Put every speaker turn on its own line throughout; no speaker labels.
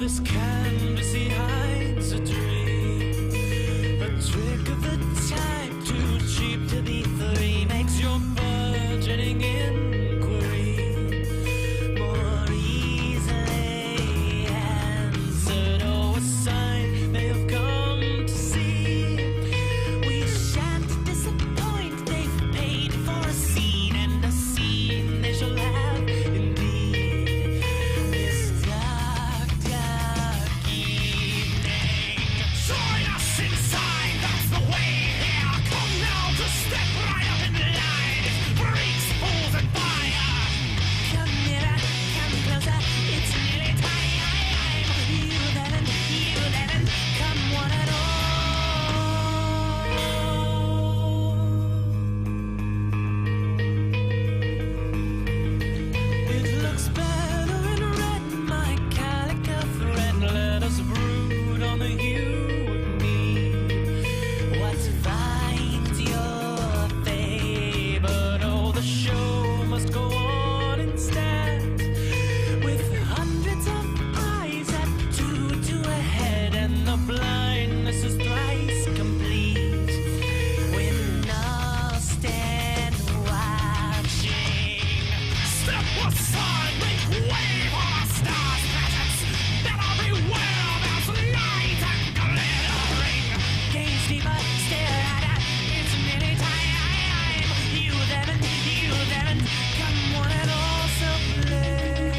this canvas he hides a dream, a trick of the type too cheap to be free, makes your burgeoning inquiry more easily answered. Oh, a sign they have come to see. We shan't disappoint, they've paid for a scene, and a scene they shall have indeed. This dark, dark evening. Join us inside, that's the way here. Come now, just step right up in line. Freaks, fools, and fire. Come nearer, come closer, it's nearly time. You haven't come one at all. It looks better in red, my calico thread. Let us brood on the hue of need. What finds your favor? Oh, the show must go on instead, with hundreds of eyes at two to a head, and the blindness is thrice complete. When all stand watching, step aside, make way for our stars' presence. Never beware, there's light and glittering. Gaze deeper, stare at it, it's nearly time. You haven't come one at all, so play.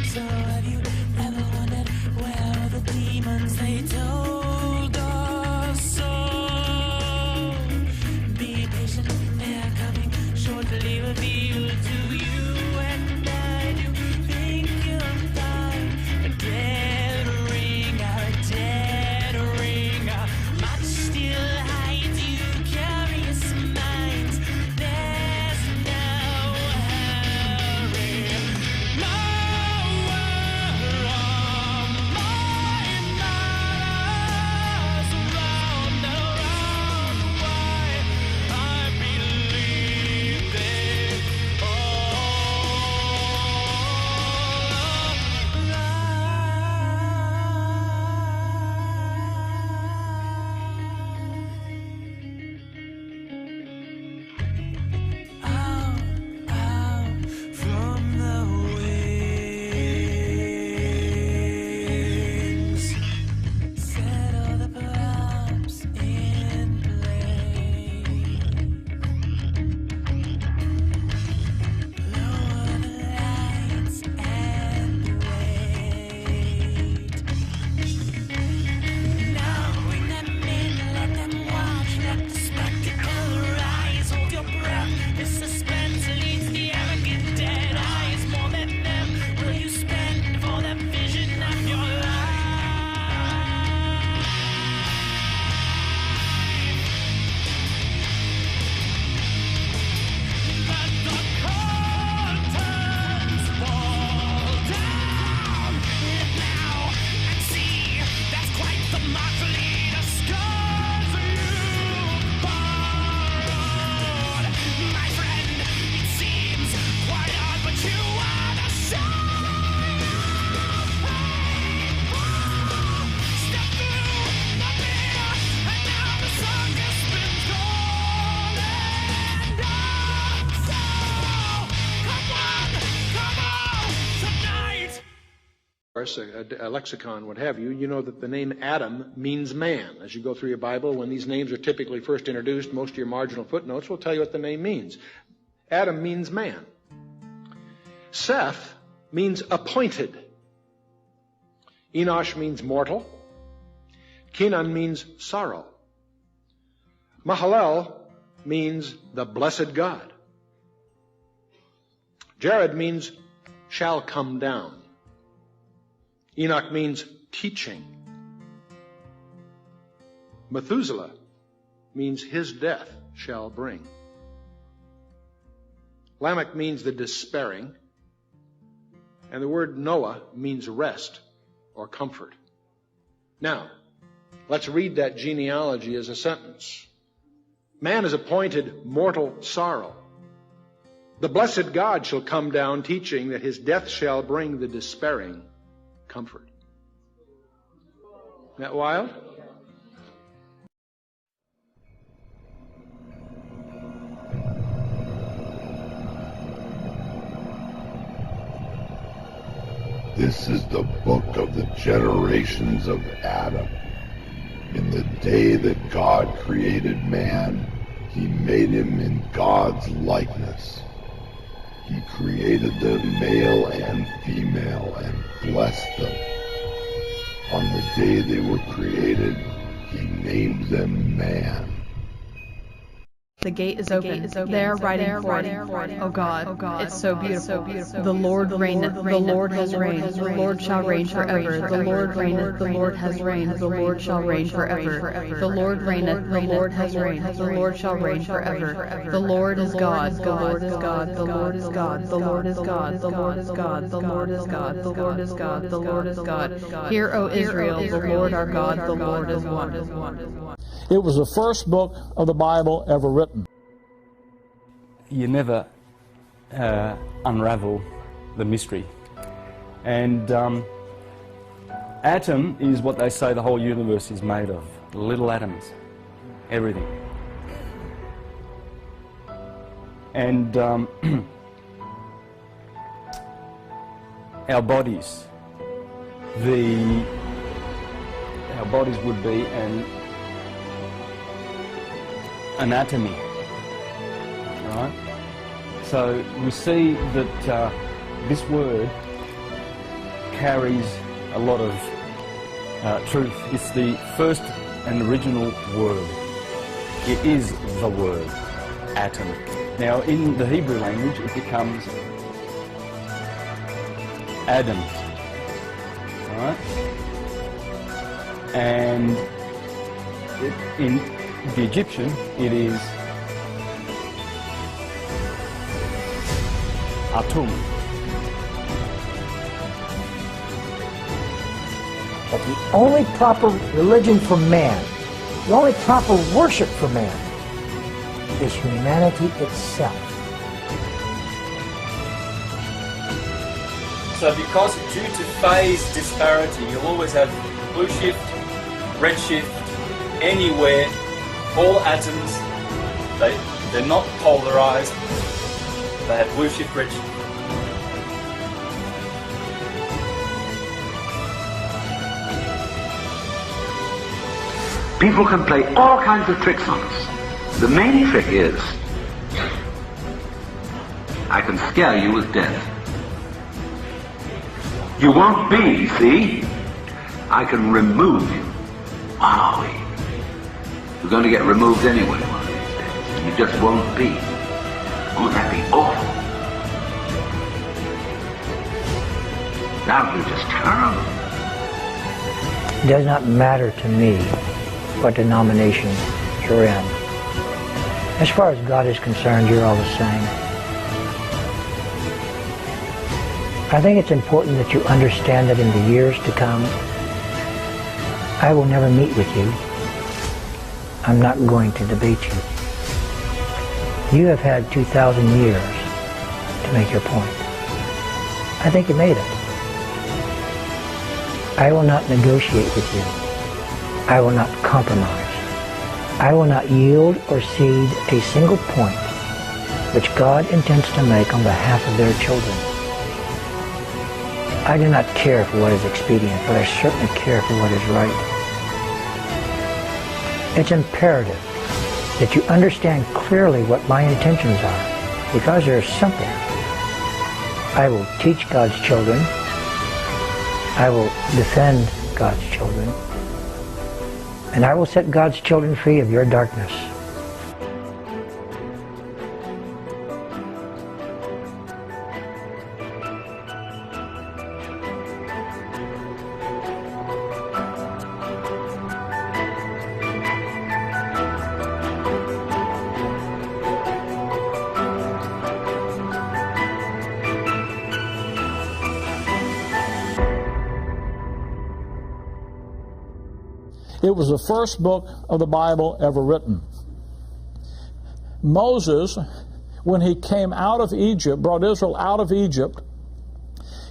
So have you ever wondered where the demons they told us so? Be patient, they're coming, shortly revealed to you, and I do think you'll find a dead ringer. Much still hides you, curious minds. There's no hurry. Nowhere on my miles around and around. Why I believe they out from the wings. Settle the props in place. Lower the lights and wait. Now bring them in, let them watch, let the spectacle rise. Hold your breath, this suspense leads the arrogant dead eyes. More than them will you spend for the vision of your life. Let the curtains fall down. Look now and see, that's quite the motley disguise you borrowed. My friend, it seems quite odd, but you are the shine of painful. Step through the mirror, and now the circus spins gold and on. So, come on, tonight.
Of course, a lexicon, what have you, you know that the name Adam means man. As you go through your Bible, when these names are typically first introduced, most of your marginal footnotes will tell you what the name means. Adam means man. Seth means appointed. Enosh means mortal. Kenan means sorrow. Mahalalel means the blessed God. Jared means shall come down. Enoch means teaching. Methuselah means his death shall bring. Lamech means the despairing. And the word Noah means rest or comfort. Now, let's read that genealogy as a sentence. Man is appointed mortal sorrow. The blessed God shall come down, teaching that his death shall bring the despairing comfort. Isn't that wild?
This is the book of the generations of Adam. In the day that God created man, he made him in God's likeness. He created them male and female and blessed them. On the day they were created, he named them man.
The gate is open. They are riding for it. Oh God, it's so beautiful. The Lord reigneth. The Lord has reigned. The Lord shall reign forever. The Lord reigneth. The Lord has reigned. The Lord shall reign forever. The Lord reigneth. The Lord has reigned. The Lord shall reign forever. The Lord is God. The Lord is God. The Lord is God. The Lord is God. The Lord is God. The Lord is God. The Lord is God. The Lord is God. Hear, O Israel, the Lord our God, the Lord is one.
It was the first book of the Bible ever written.
You never unravel the mystery. And atom is what they say the whole universe is made of. Little atoms. Everything. And our bodies. Our bodies would be an anatomy. Right? So we see that this word carries a lot of truth. It's the first and original word. It is the word, atom. Now in the Hebrew language it becomes Adam. Right? And in the Egyptian it is Atum.
But the only proper religion for man, the only proper worship for man, is humanity itself.
So because due to phase disparity, you'll always have blue shift, red shift, anywhere, all atoms, they're not polarized, they have blue shift, red shift.
People can play all kinds of tricks on us. The main trick is, I can scare you with death. You won't be, see? I can remove you. Wowie. You're going to get removed anyway one of these days. You just won't be. Won't that be awful? That would be just terrible.
It does not matter to me what denomination you're in. As far as God is concerned, you're all the same. I think it's important that you understand that in the years to come, I will never meet with you. I'm not going to debate you. You have had 2,000 years to make your point. I think you made it. I will not negotiate with you. I will not compromise. I will not yield or cede a single point which God intends to make on behalf of their children. I do not care for what is expedient, but I certainly care for what is right. It's imperative that you understand clearly what my intentions are, because they're simple. I will teach God's children. I will defend God's children. And I will set God's children free of your darkness.
It was the first book of the Bible ever written. Moses when he came out of Egypt, brought Israel out of Egypt,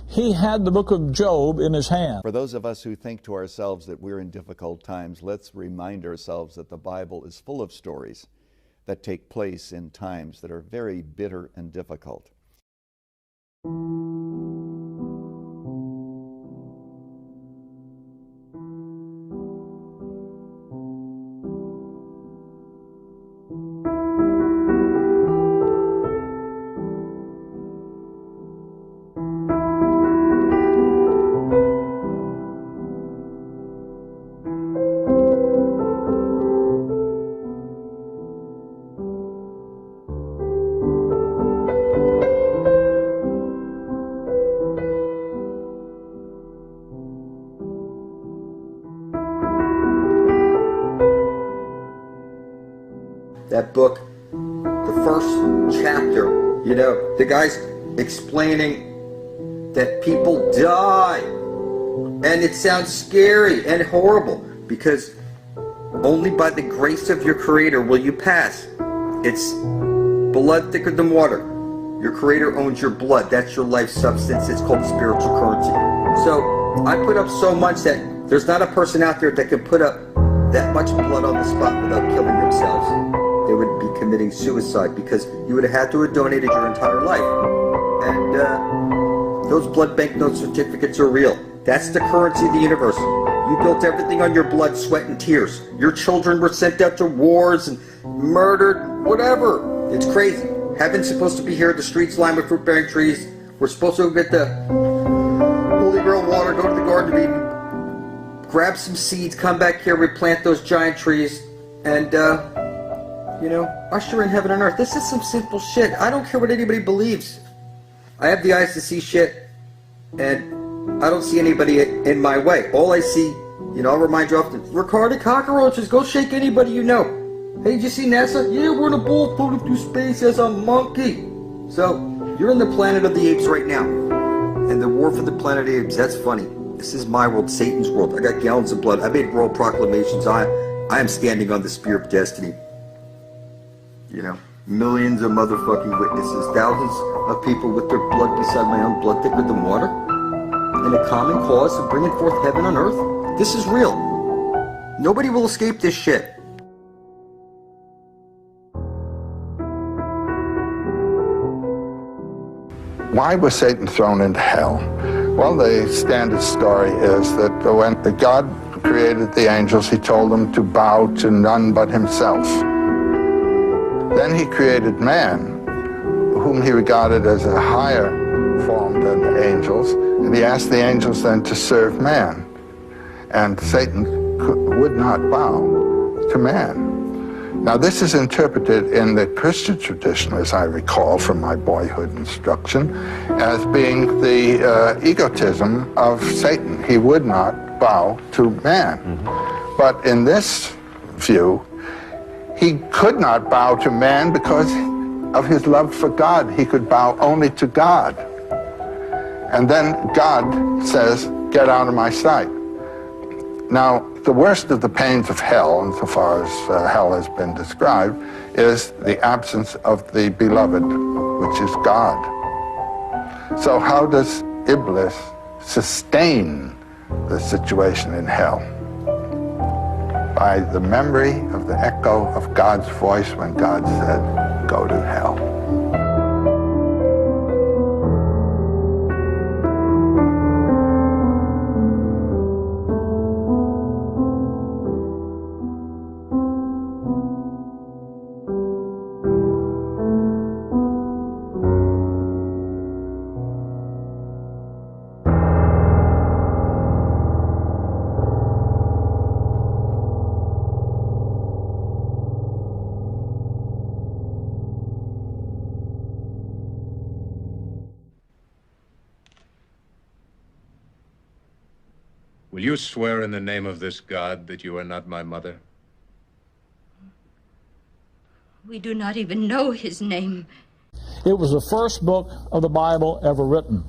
he had the book of Job in his hand.
For those of us who think to ourselves that we're in difficult times, let's remind ourselves that the Bible is full of stories that take place in times that are very bitter and difficult.
That book, the first chapter, you know, the guy's explaining that people die. And it sounds scary and horrible because only by the grace of your Creator will you pass. It's blood thicker than water. Your Creator owns your blood. That's your life substance. It's called spiritual currency. So I put up so much that there's not a person out there that can put up that much blood on the spot without killing themselves. They would be committing suicide because you would have had to have donated your entire life. And those blood banknote certificates are real. That's the currency of the universe. You built everything on your blood, sweat, and tears. Your children were sent out to wars and murdered, whatever. It's crazy. Heaven's supposed to be here, the streets lined with fruit-bearing trees. We're supposed to go get the Holy Grail water, go to the Garden of Eden, grab some seeds, come back here, replant those giant trees, and you know, usher in heaven and earth. This is some simple shit. I don't care what anybody believes. I have the eyes to see shit, and I don't see anybody in my way. All I see, you know, I'll remind you often, retarded cockroaches, go shake anybody you know. Hey, did you see NASA? Yeah, we're in a ball floating through space as a monkey. So, you're in the planet of the apes right now. And the war for the planet of the apes, that's funny. This is my world, Satan's world. I got gallons of blood. I made world proclamations. I am standing on the spear of destiny. You know, millions of motherfucking witnesses, thousands of people with their blood beside my own, blood thicker than water, and a common cause of bringing forth heaven on earth. This is real. Nobody will escape this shit.
Why was Satan thrown into hell? Well, the standard story is that when God created the angels, he told them to bow to none but himself. Then he created man, whom he regarded as a higher form than the angels, and he asked the angels then to serve man. And Satan would not bow to man. Now this is interpreted in the Christian tradition, as I recall from my boyhood instruction, as being the egotism of Satan. He would not bow to man. Mm-hmm. But in this view, he could not bow to man because of his love for God. He could bow only to God. And then God says, get out of my sight. Now, the worst of the pains of hell, insofar as hell has been described, is the absence of the beloved, which is God. So how does Iblis sustain the situation in hell? By the memory of the echo of God's voice when God said, go to hell.
Will you swear in the name of this God that you are not my mother?
We do not even know his name.
It was the first book of the Bible ever written.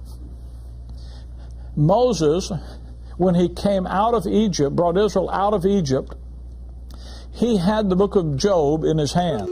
Moses, when he came out of Egypt, brought Israel out of Egypt, he had the book of Job in his hand.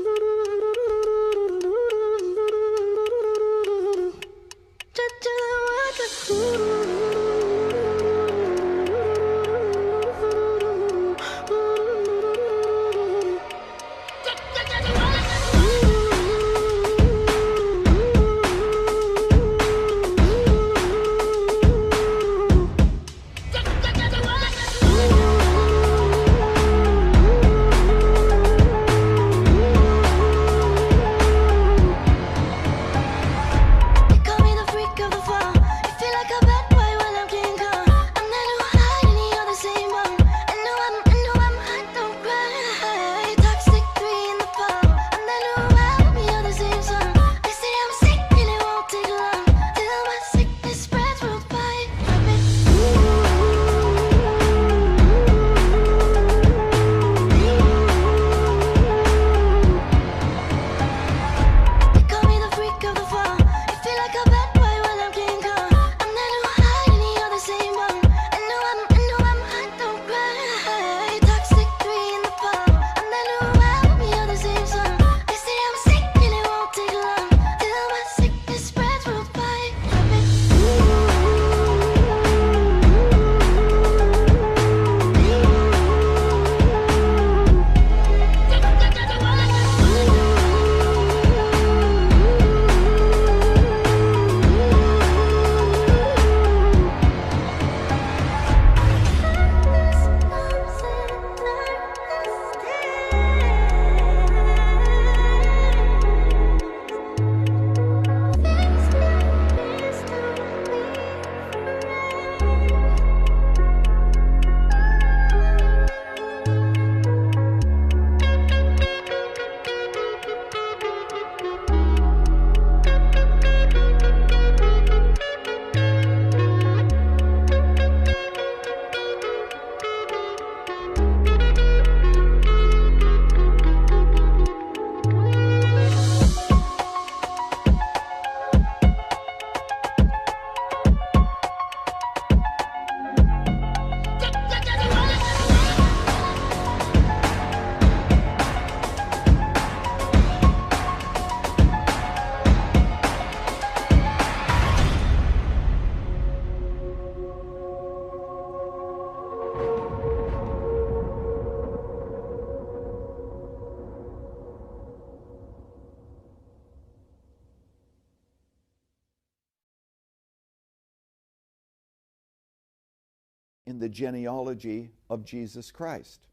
in the genealogy of Jesus Christ.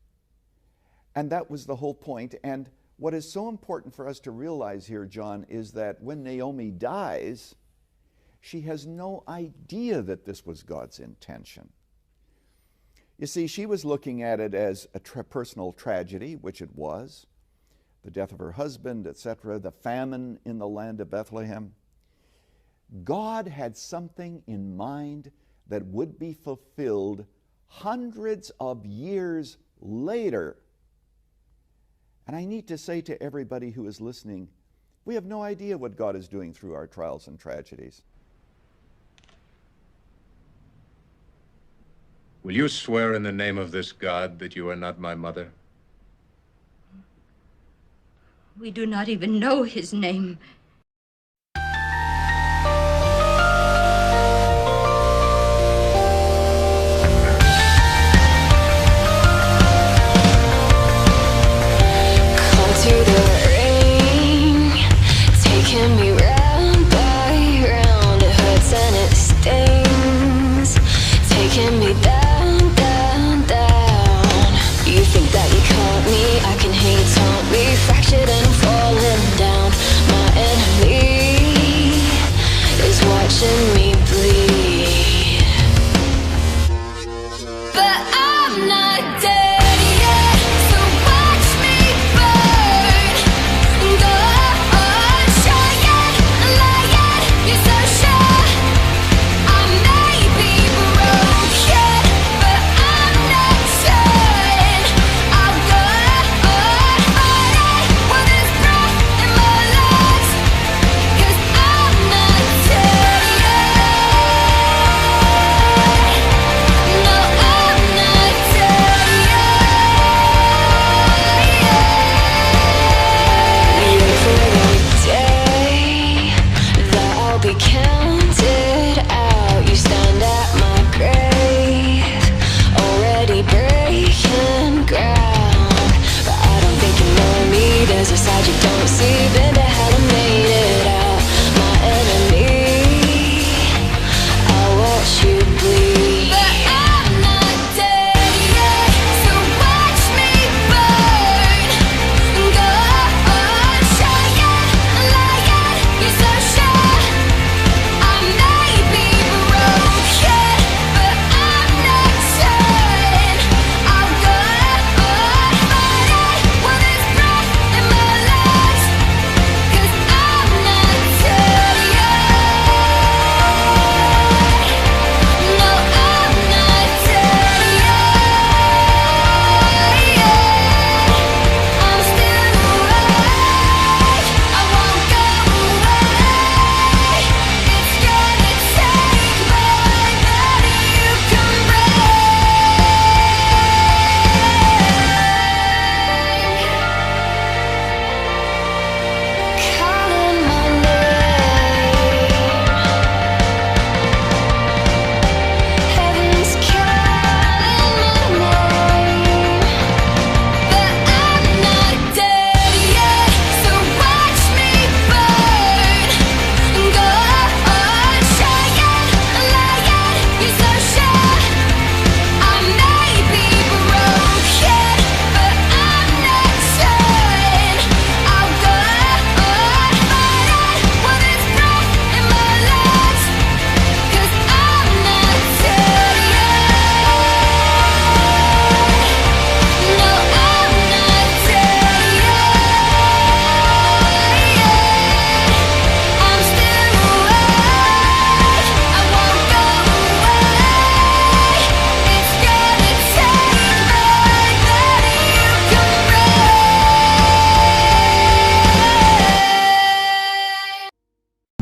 And that was the whole point. And what is so important for us to realize here, John, is that when Naomi dies, she has no idea that this was God's intention. You see, she was looking at it as a personal tragedy, which it was, the death of her husband, etc., the famine in the land of Bethlehem. God had something in mind that would be fulfilled hundreds of years later. And I need to say to everybody who is listening, we have no idea what God is doing through our trials and tragedies.
Will you swear in the name of this God that you are not my mother?
We do not even know his name.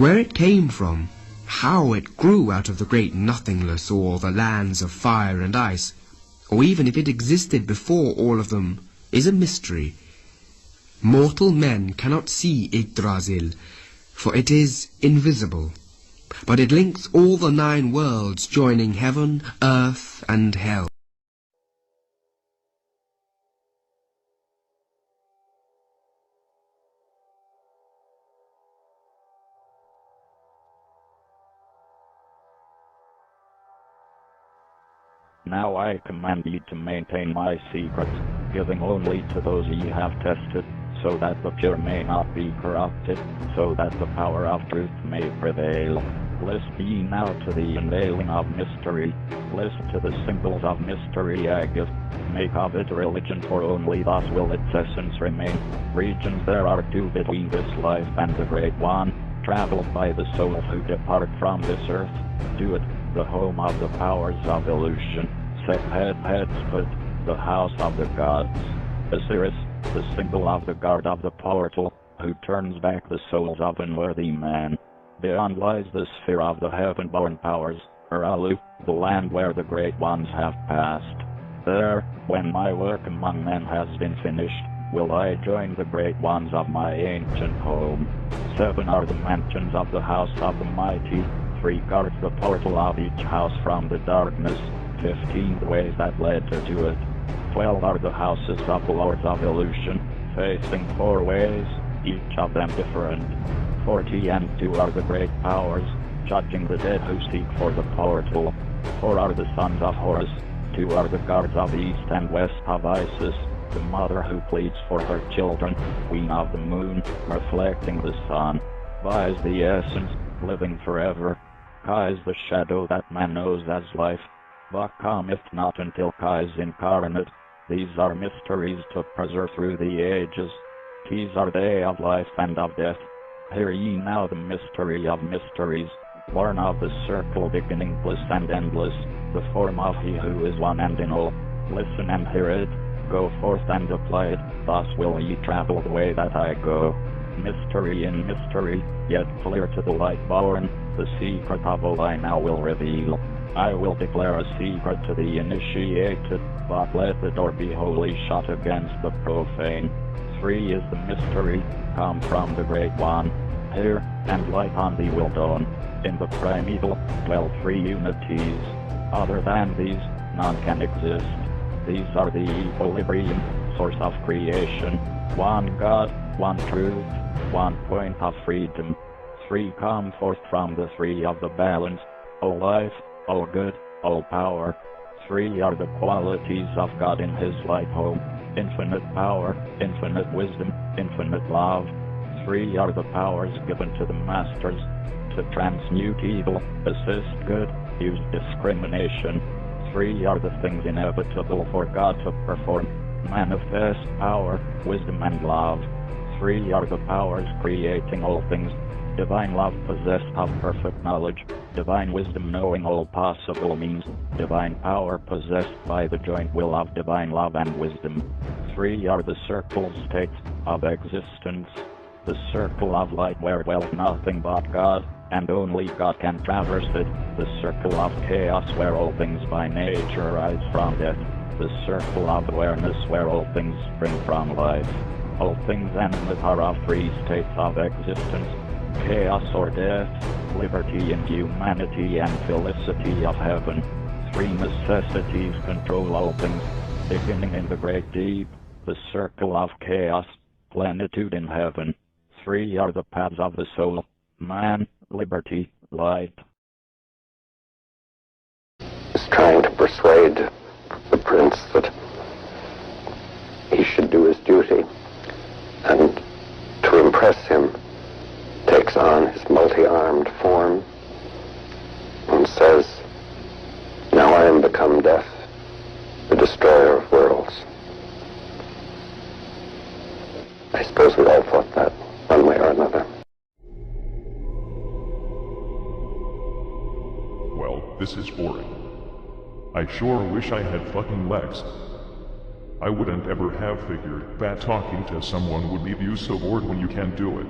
Where it came from, how it grew out of the great nothingness or the lands of fire and ice, or even if it existed before all of them, is a mystery. Mortal men cannot see Yggdrasil, for it is invisible, but it links all the 9 worlds, joining heaven, earth, and hell.
Now I command ye to maintain my secret, giving only to those ye have tested, so that the pure may not be corrupted, so that the power of truth may prevail. Listen ye now to the unveiling of mystery. Listen to the symbols of mystery I give. Make of it religion, for only thus will its essence remain. Regions there are two between this life and the great one, traveled by the souls who depart from this earth. Do it, the home of the powers of illusion. Set heads put, the house of the gods. Osiris, the symbol of the guard of the portal, who turns back the souls of unworthy man. Beyond lies the sphere of the heaven-born powers, Aralu, the land where the great ones have passed. There, when my work among men has been finished, will I join the great ones of my ancient home. 7 are the mansions of the house of the mighty, 3 guard the portal of each house from the darkness, 15 the ways that led to it. 12 are the houses of the lords of illusion, facing 4 ways, each of them different. 42 are the great powers, judging the dead who seek for the portal. 4 are the sons of Horus, 2 are the guards of east and west of Isis, the mother who pleads for her children, queen of the moon, reflecting the sun. Ba is the essence, living forever. Ka is the shadow that man knows as life. Ba cometh not until Ka is incarnate. These are mysteries to preserve through the ages. These are they of life and of death. Hear ye now the mystery of mysteries, born of the circle beginningless and endless, the form of he who is one and in all. Listen and hear it, go forth and apply it, thus will ye travel the way that I go. Mystery in mystery, yet clear to the light born, the secret of all I now will reveal. I will declare a secret to the initiated, but let the door be wholly shut against the profane. 3 is the mystery, come from the Great One. Hear, and light on thee will dawn. In the primeval, dwell 3 unities. Other than these, none can exist. These are the equilibrium, source of creation. 1 God, 1 truth, 1 point of freedom. 3 come forth from the 3 of the balance, all life, all good, all power. 3 are the qualities of God in his light home. Infinite power, infinite wisdom, infinite love. 3 are the powers given to the masters to transmute evil, assist good, use discrimination. 3 are the things inevitable for God to perform, manifest power, wisdom and love. 3 are the powers creating all things, divine love possessed of perfect knowledge, divine wisdom knowing all possible means, divine power possessed by the joint will of divine love and wisdom. 3 are the circle states of existence, the circle of light where dwells nothing but God, and only God can traverse it, the circle of chaos where all things by nature rise from death, the circle of awareness where all things spring from life. All things animate are of 3 states of existence, chaos or death, liberty and humanity, and felicity of heaven. 3 necessities control all things, beginning in the great deep, the circle of chaos, plenitude in heaven. 3 are the paths of the soul, man, liberty, light.
Is trying to persuade the prince that he should do his duty, and to impress him takes on his multi-armed form and says, "Now I am become death, the destroyer of worlds." I suppose we all thought that one way or another.
Well, this is boring. I sure wish I had fucking legs. I wouldn't ever have figured that talking to someone would leave you so bored when you can't do it.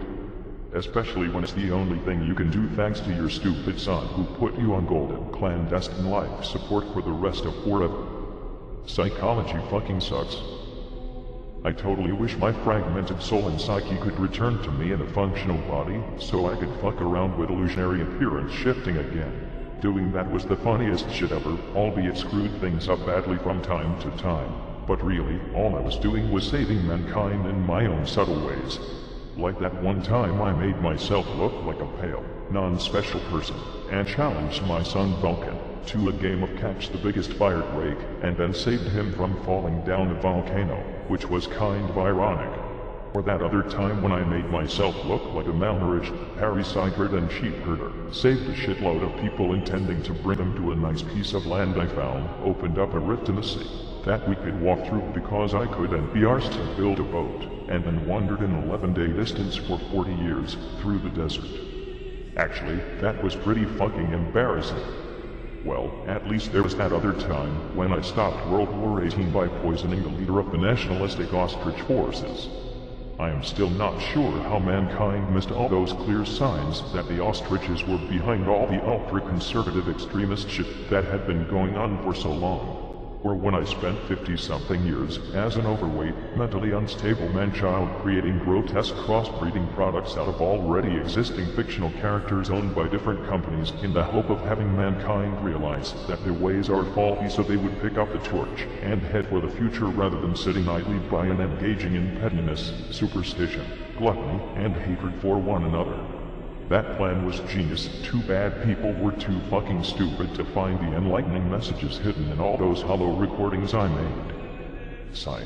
Especially when it's the only thing you can do thanks to your stupid son who put you on golden clandestine life support for the rest of forever. Psychology fucking sucks. I totally wish my fragmented soul and psyche could return to me in a functional body so I could fuck around with illusionary appearance shifting again. Doing that was the funniest shit ever, albeit screwed things up badly from time to time. But really, all I was doing was saving mankind in my own subtle ways. Like that one time I made myself look like a pale, non-special person, and challenged my son Vulcan. to a game of catch the biggest fire rake, and then saved him from falling down a volcano, which was kind of ironic. Or that other time when I made myself look like a malnourished, parasite-ridden sheep herder, saved a shitload of people intending to bring them to a nice piece of land I found, opened up a rift in the sea that we could walk through because I could and be arsed to build a boat, and then wandered an 11-day distance for 40 years through the desert. Actually, that was pretty fucking embarrassing. Well, at least there was that other time when I stopped World War XVIII by poisoning the leader of the nationalistic ostrich forces. I am still not sure how mankind missed all those clear signs that the ostriches were behind all the ultra-conservative extremist shit that had been going on for so long. Or when I spent 50-something years as an overweight, mentally unstable man-child creating grotesque crossbreeding products out of already existing fictional characters owned by different companies in the hope of having mankind realize that their ways are faulty so they would pick up the torch and head for the future rather than sitting idly by and engaging in pettiness, superstition, gluttony, and hatred for one another. That plan was genius. Too bad people were too fucking stupid to find the enlightening messages hidden in all those hollow recordings I made. Sigh.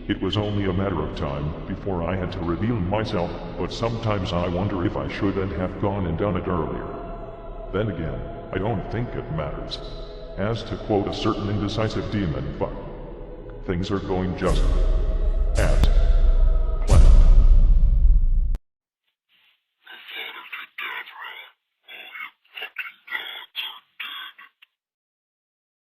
It was only a matter of time before I had to reveal myself, but sometimes I wonder if I shouldn't have gone and done it earlier. Then again, I don't think it matters. As to quote a certain indecisive demon, fuck. Things are going just at